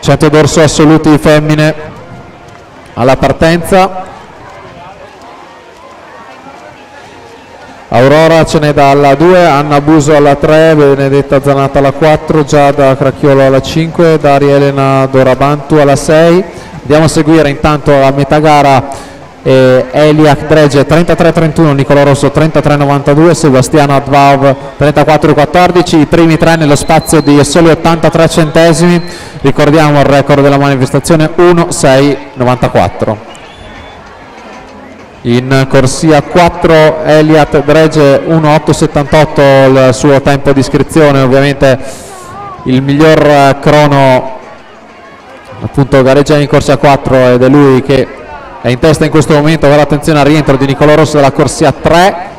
100 d'orso assoluti femmine alla partenza. Aurora ce n'è dalla 2, Anna Buso alla 3, Benedetta Zanata alla 4, Giada Cracchiolo alla 5, Daria Elena Dorabantu alla 6. Andiamo a seguire intanto a metà gara Eliak Drege 33-31, Nicola Rosso 33-92, Sebastiano Advav 34-14, i primi tre nello spazio di soli 83 centesimi. Ricordiamo il record della manifestazione 1:6:94. In corsia 4 Eliat Drege 1:8:78 il suo tempo di iscrizione, ovviamente il miglior crono appunto gareggia in corsia 4 ed è lui che è in testa in questo momento. Ora attenzione al rientro di Nicola Rosso dalla corsia 3.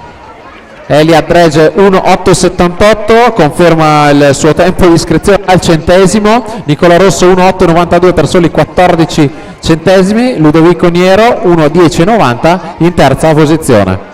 Eliat Drege 1:8:78, conferma il suo tempo di iscrizione al centesimo. Nicola Rosso 1:8:92 per soli 14 centesimi. Ludovico Niero 1:10:90 in terza posizione.